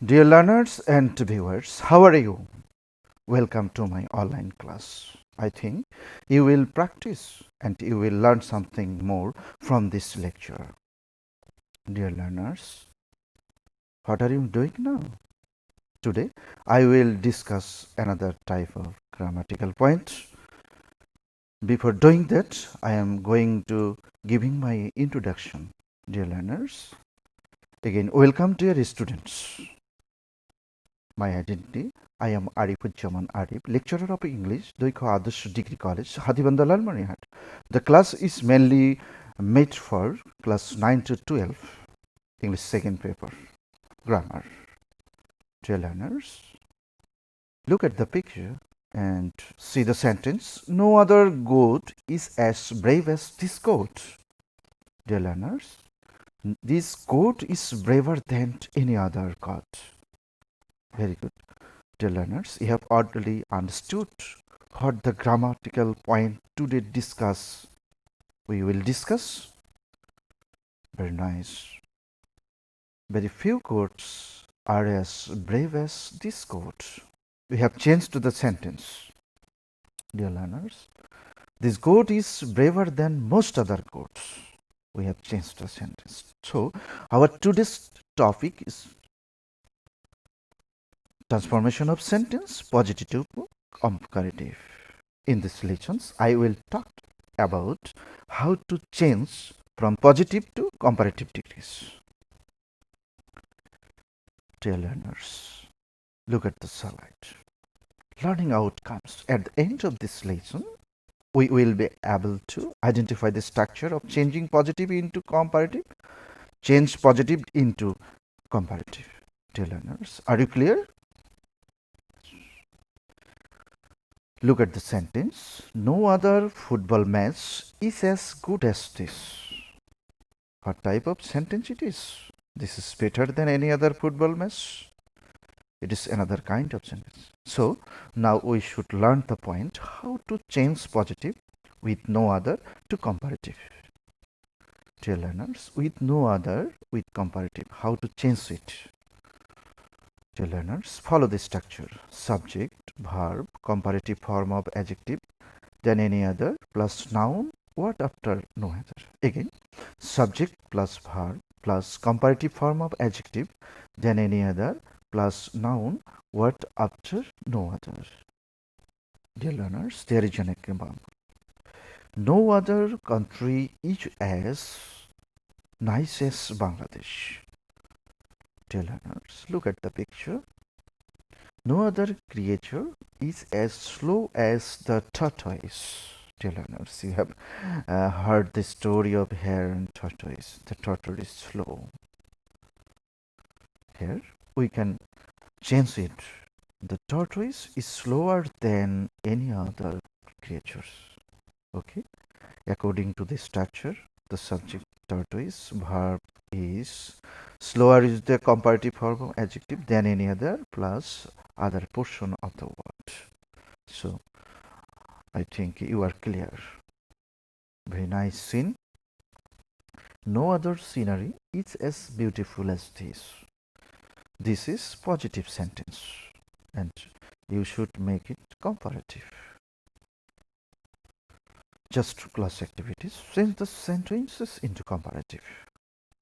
Dear learners and viewers, how are you? Welcome to my online class. I think you will practice and you will learn something more from this lecture. Dear learners, what are you doing now? Today I will discuss another type of grammatical point. Before doing that, I am going to giving my introduction. Dear learners, again welcome dear students. My identity, I am Arifujjaman Arif, lecturer of English, Doiko Adarsh Degree College, Hatibanda Lalmanihat. The class is mainly made for class 9 to 12, English second paper, grammar. Dear learners, look at the picture and see the sentence. No other goat is as brave as this goat. Dear learners, this goat is braver than any other goat. Very good. Dear learners, you have already understood what the grammatical point today discuss. We will discuss. Very nice. Very few goats are as brave as this goat. We have changed to the sentence. Dear learners, this goat is braver than most other goats. We have changed the sentence. So, our today's topic is transformation of sentence, positive to comparative. In these lessons, I will talk about how to change from positive to comparative degrees. Dear learners, look at the slide. Learning outcomes. At the end of this lesson, we will be able to identify the structure of changing positive into comparative, change positive into comparative. Dear learners, are you clear? Look at the sentence. No other football match is as good as this. What type of sentence it is? This is better than any other football match. It is another kind of sentence. So now we should learn the point how to change positive with no other to comparative. Dear learners, with no other with comparative, how to change it? Dear learners, follow the structure. Subject, verb, comparative form of adjective, then any other plus noun, word after no other. Again, subject plus verb plus comparative form of adjective, then any other plus noun, word after no other. Dear learners, there is an example. No other country is as nice as Bangladesh. Dear learners, look at the picture. No other creature is as slow as the tortoise. Dear learners, you have heard the story of hare and tortoise. The tortoise is slow. Here we can change it. The tortoise is slower than any other creatures. Okay. According to the structure, the subject tortoise, verb is slower is the comparative form of adjective than any other plus other portion of the word. So I think you are clear. Very nice scene. No other scenery is as beautiful as this. This is positive sentence and you should make it comparative. Just class activities. Change the sentences into comparative.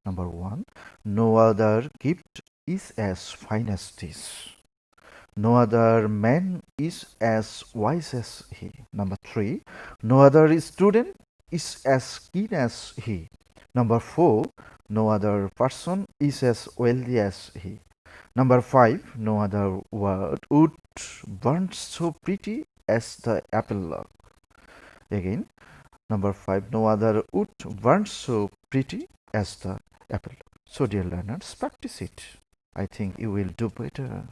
Number 1. No other gift is as fine as this. No other man is as wise as he. Number 3. No other student is as keen as he. Number 4. No other person is as wealthy as he. Number 5. No other word would burn so pretty as the apple log. Again, number 5. No other wood burn so pretty as the apple. So, dear learners, practice it. I think you will do better.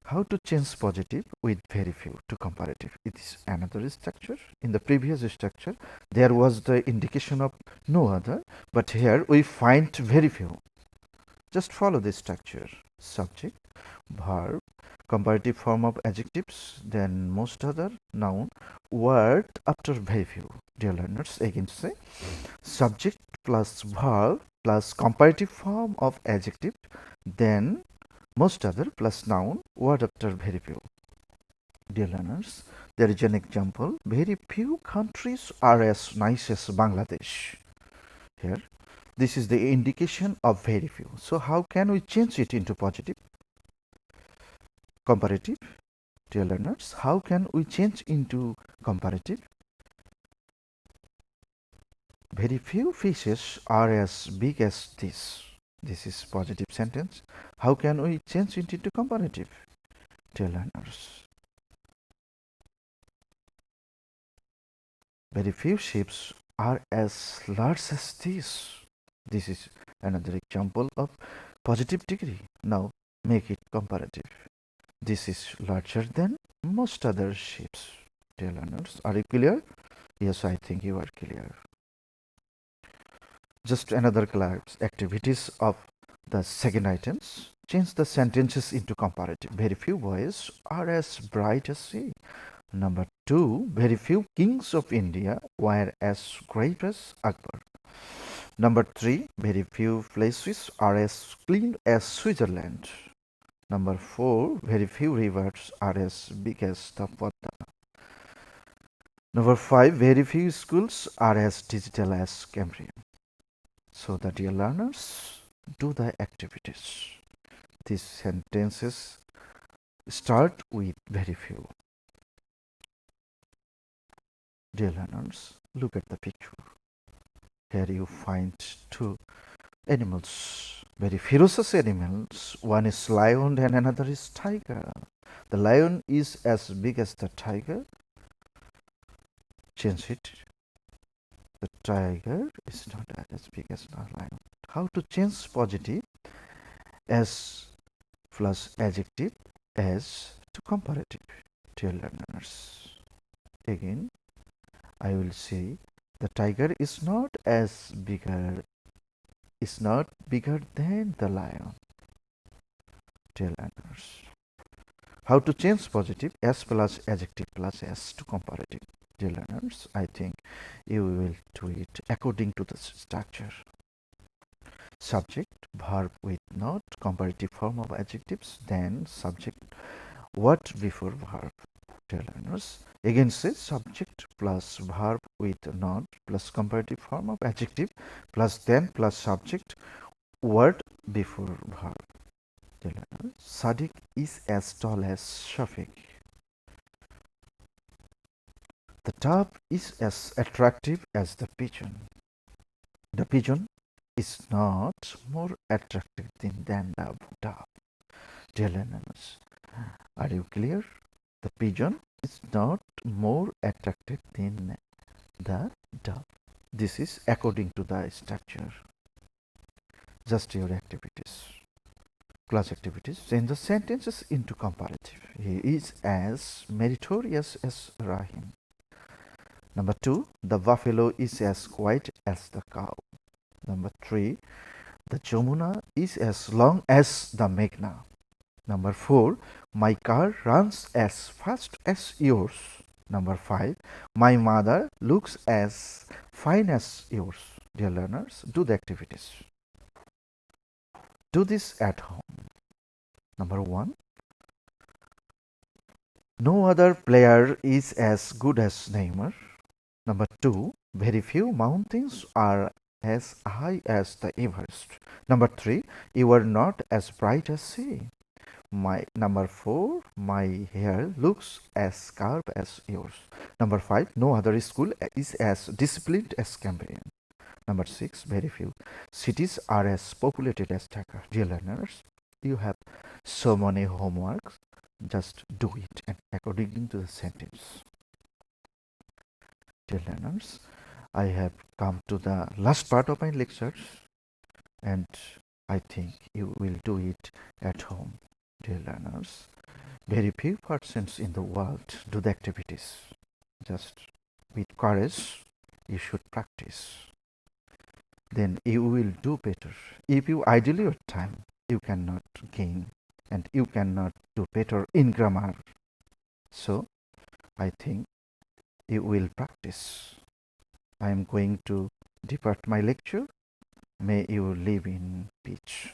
How to change positive with very few to comparative? It is another structure. In the previous structure, there was the indication of no other, but here we find very few. Just follow this structure. Subject, verb, comparative form of adjectives, then most other, noun, word after very few. Dear learners, again say subject plus verb plus comparative form of adjective, then most other plus noun, word after very few. Dear learners, there is an example. Very few countries are as nice as Bangladesh. Here, this is the indication of very few. So how can we change it into positive? Comparative. Dear learners, how can we change into comparative? Very few fishes are as big as this. This is positive sentence. How can we change it into comparative? Dear learners, very few ships are as large as this. This is another example of positive degree. Now make it comparative. This is larger than most other ships. Dear learners, are you clear? Yes, I think you are clear. Just another class activities of the second items. Change the sentences into comparative. Very few boys are as bright as sea. Number 2, very few kings of India were as great as Akbar. Number 3, very few places are as clean as Switzerland. Number 4, very few rivers are as big as the Padma. Number 5, very few schools are as digital as Cambridge. So that dear learners, do the activities. These sentences start with very few. Dear learners, look at the picture. Here you find two animals, very ferocious animals. One is lion and another is tiger. The lion is as big as the tiger. Change it. The tiger is not as big as the lion. How to change positive as plus adjective as to comparative? Dear learners, again I will say the tiger is not bigger than the lion. Dear learners, how to change positive s plus adjective plus s to comparative? Dear learners, I think you will do it according to the structure. Subject, verb with not, comparative form of adjectives, then subject, what before verb. Dear learners, again say subject plus verb with not plus comparative form of adjective plus then plus subject, word before verb. Dear learners, Sadiq is as tall as Shafiq. The dove is as attractive as the pigeon. The pigeon is not more attractive than the dove. Dear learners, are you clear? The pigeon is not more attractive than the dove. This is according to the structure. Just your activities. Class activities. Change the sentences into comparative. He is as meritorious as Rahim. Number 2, the buffalo is as quiet as the cow. Number 3, the Jamuna is as long as the Meghna. Number 4, my car runs as fast as yours. Number 5, my mother looks as fine as yours. Dear learners, do the activities. Do this at home. Number 1, no other player is as good as Neymar. Number 2, very few mountains are as high as the Everest. Number 3, you are not as bright as sea. My number 4, my hair looks as sharp as yours. Number 5, no other school is as disciplined as Cambridge. Number 6, very few cities are as populated as Dhaka. Dear learners, you have so many homeworks. Just do it and according to the sentence. Dear learners, I have come to the last part of my lectures and I think you will do it at home. Dear learners, very few persons in the world do the activities. Just with courage, you should practice. Then you will do better. If you idle your time, you cannot gain and you cannot do better in grammar. So, I think you will practice. I am going to depart my lecture. May you live in peace.